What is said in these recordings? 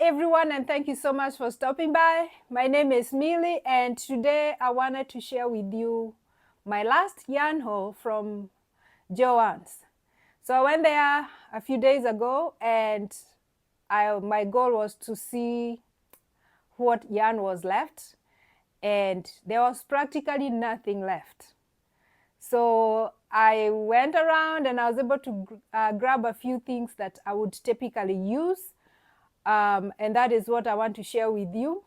everyone, and thank you so much for stopping by. My name is Millie, and today I wanted to share with you my last yarn haul from Joann's. So I went there a few days ago, and my goal was to see what yarn was left, and there was practically nothing left. So I went around and I was able to grab a few things that I would typically use. And that is what I want to share with you.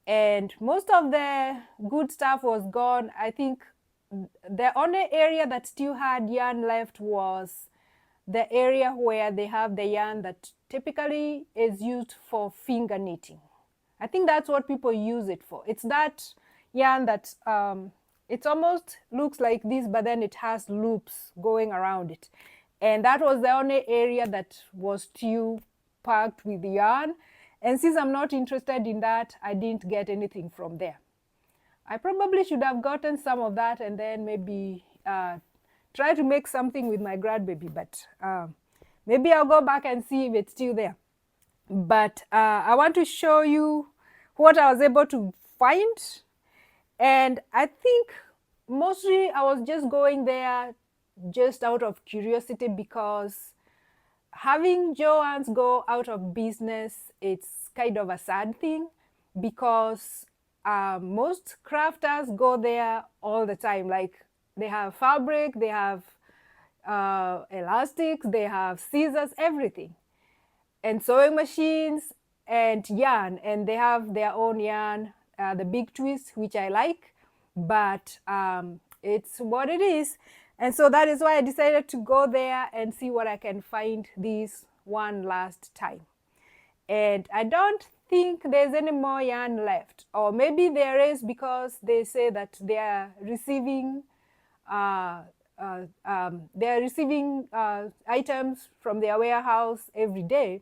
And most of the good stuff was gone. I think the only area that still had yarn left was the area where they have the yarn that typically is used for finger knitting. I think that's what people use it for. It's that yarn that it almost looks like this, but then it has loops going around it. And that was the only area that was still packed with yarn. And since I'm not interested in that, I didn't get anything from there. I probably should have gotten some of that and then maybe try to make something with my grandbaby, but maybe I'll go back and see if it's still there. But I want to show you what I was able to find. And I think mostly I was just going there just out of curiosity, because having Joann's go out of business, it's kind of a sad thing, because most crafters go there all the time. Like, they have fabric, they have elastics, they have scissors, everything, and sewing machines and yarn, and they have their own yarn, the Big Twist, which I like, but it's what it is. And so that is why I decided to go there and see what I can find this one last time. And I don't think there's any more yarn left, or maybe there is, because they say that they are receiving items from their warehouse every day,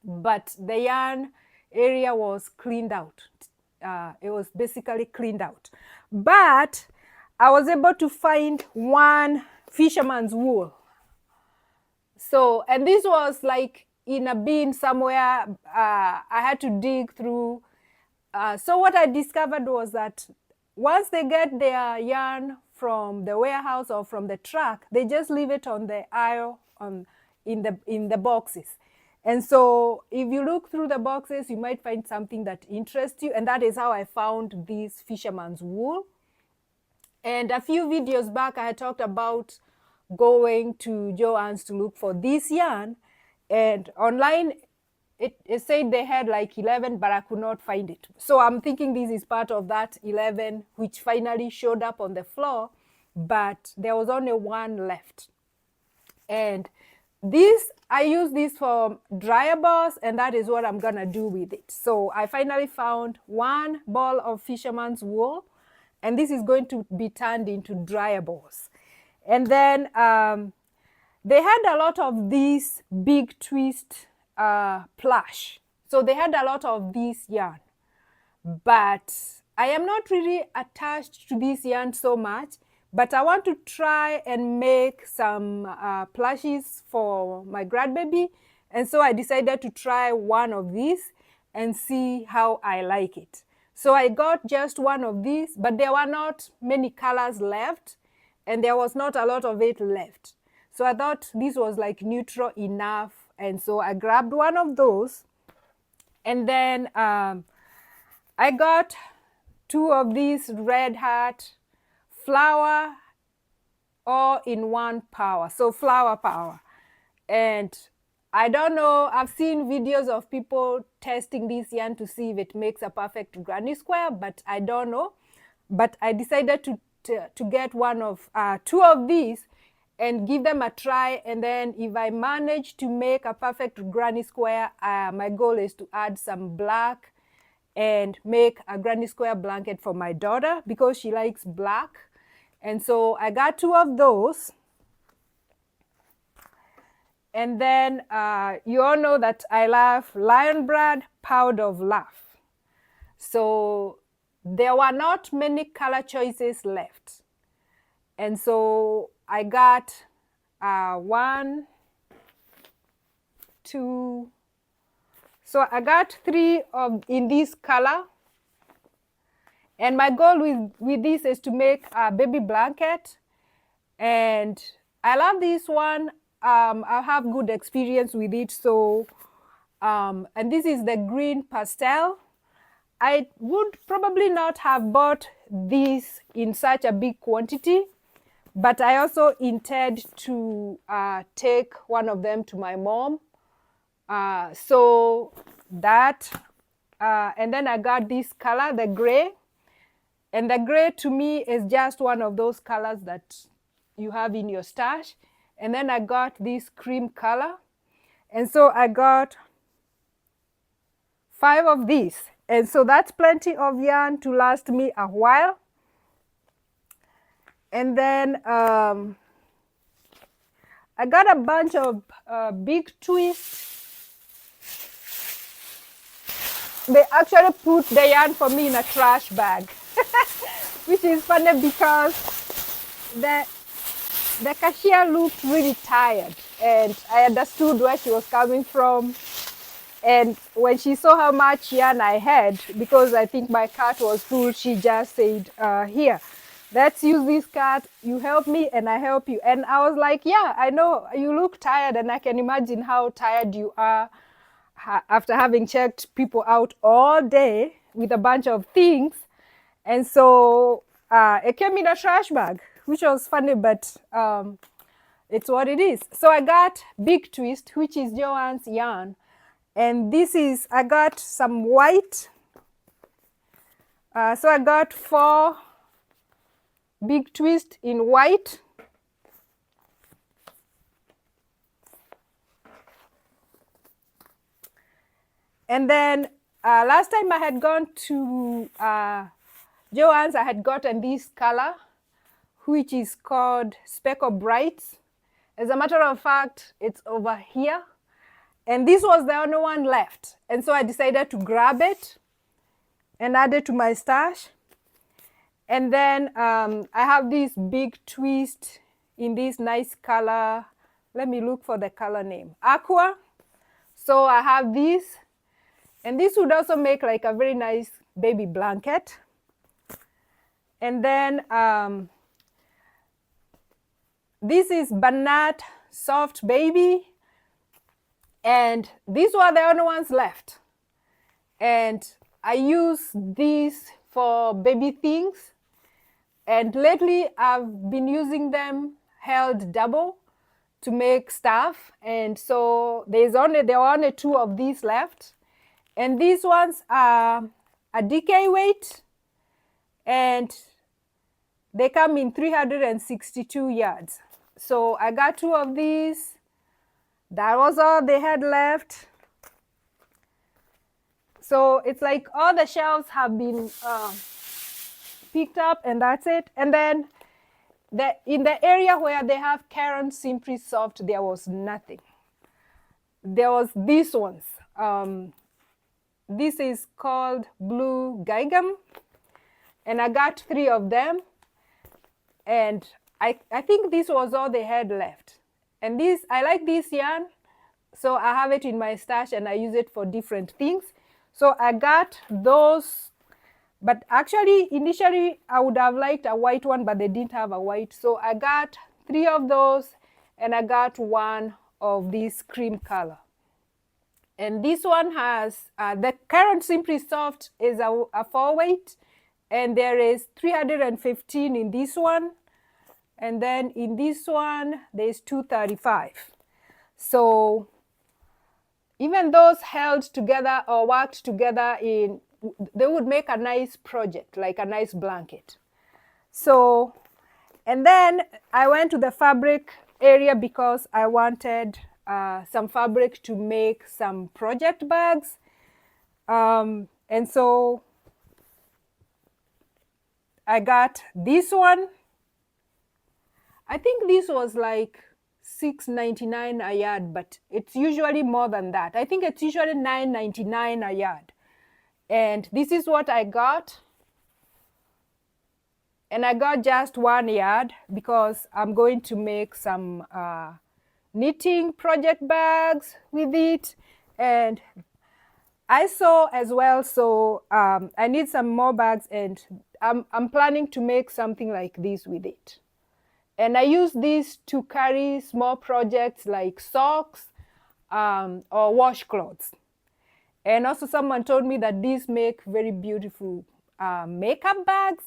but the yarn area was cleaned out. It was basically cleaned out. But I was able to find one fisherman's wool. So, and this was like in a bin somewhere. I had to dig through. So what I discovered was that once they get their yarn from the warehouse or from the truck, they just leave it on the aisle in the boxes. And so if you look through the boxes, you might find something that interests you. And that is how I found this fisherman's wool. And a few videos back, I had talked about going to Joann's to look for this yarn. And online, it said they had like 11, but I could not find it. So I'm thinking this is part of that 11, which finally showed up on the floor, but there was only one left. And this, I use this for dryer balls, and that is what I'm gonna do with it. So I finally found one ball of fisherman's wool, and this is going to be turned into dryer balls. And then they had a lot of these Big Twist plush. So they had a lot of this yarn, but I am not really attached to this yarn so much, but I want to try and make some plushies for my grandbaby. And so I decided to try one of these and see how I like it. So I got just one of these, but there were not many colors left, and there was not a lot of it left. So I thought this was like neutral enough, and so I grabbed one of those. And then I got two of these Red Hat flower all-in-one power, so flower power. And I don't know, I've seen videos of people testing this yarn to see if it makes a perfect granny square, but I don't know. But I decided to get two of these and give them a try, and then if I manage to make a perfect granny square, my goal is to add some black and make a granny square blanket for my daughter, because she likes black. And so I got two of those. And then you all know that I love Lion Brand Powder of Love. So there were not many color choices left. And so I got 1, 2, So I got 3 in this color. And my goal with this is to make a baby blanket. And I love this one. I have good experience with it. So, and this is the green pastel. I would probably not have bought this in such a big quantity, but I also intend to take one of them to my mom. So that, and then I got this color, the gray. And the gray to me is just one of those colors that you have in your stash. And then I got this cream color. And so I got 5 of these. And so that's plenty of yarn to last me a while. And then I got a bunch of big twists. They actually put the yarn for me in a trash bag, which is funny because the cashier looked really tired, and I understood where she was coming from. And when she saw how much yarn I had, because I think my cart was full, she just said, here, let's use this cart. You help me and I help you. And I was like, yeah, I know you look tired, and I can imagine how tired you are after having checked people out all day with a bunch of things. And so it came in a trash bag, which was funny, but it's what it is. So I got Big Twist, which is Joann's yarn. And this is, I got some white. So I got 4 Big Twist in white. And then last time I had gone to Joann's, I had gotten this color, which is called Speckle Brights. As a matter of fact, it's over here. And this was the only one left. And so I decided to grab it and add it to my stash. And then I have this Big Twist in this nice color. Let me look for the color name. Aqua. So I have this. And this would also make like a very nice baby blanket. And then this is Banat Soft Baby. And these were the only ones left. And I use these for baby things. And lately I've been using them held double to make stuff. And there are only 2 of these left. And these ones are a DK weight. And they come in 362 yards. So I got 2 of these. That was all they had left. So it's like all the shelves have been picked up, and that's it. And then in the area where they have Karen Simply Soft, there was nothing. There was these ones. This is called Blue Gigam, and I got 3 of them. And I think this was all they had left. And I like this yarn, so I have it in my stash and I use it for different things. So I got those, but actually initially I would have liked a white one, but they didn't have a white. So I got 3 of those, and I got 1 of this cream color. And this one has, the Karen Simply Soft is a 4 weight, and there is 315 in this one. And then in this one, there's 235. So even those held together or worked together they would make a nice project, like a nice blanket. So, and then I went to the fabric area because I wanted some fabric to make some project bags. And so I got this one. I think this was like $6.99 a yard, but it's usually more than that. I think it's usually $9.99 a yard. And this is what I got. And I got just 1 yard because I'm going to make some knitting project bags with it. And I saw as well, so I need some more bags, and I'm planning to make something like this with it. And I use this to carry small projects like socks or washcloths. And also, someone told me that these make very beautiful makeup bags.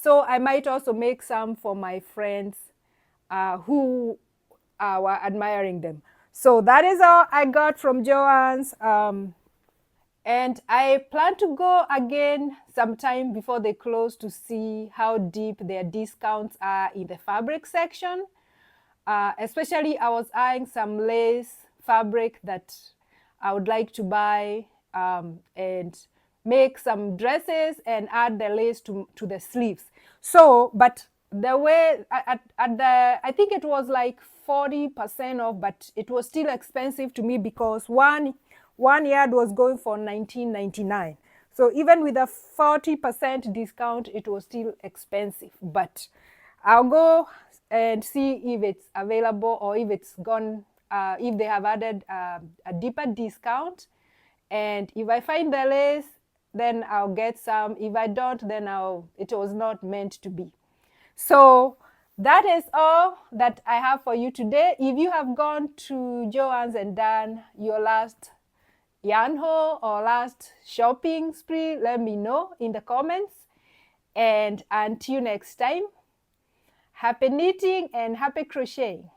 So I might also make some for my friends who were admiring them. So that is all I got from Joann's. And I plan to go again sometime before they close to see how deep their discounts are in the fabric section. Especially, I was eyeing some lace fabric that I would like to buy and make some dresses and add the lace to the sleeves. So, but the way at the, I think it was like 40% off, but it was still expensive to me because one yard was going for 19.99. So even with a 40% discount, it was still expensive. But I'll go and see if it's available or if it's gone, if they have added a deeper discount. And if I find the lace, then I'll get some. If I don't, then it was not meant to be. So that is all that I have for you today. If you have gone to Joann's and done your last yarn haul or last shopping spree, let me know in the comments. And until next time, happy knitting and happy crocheting.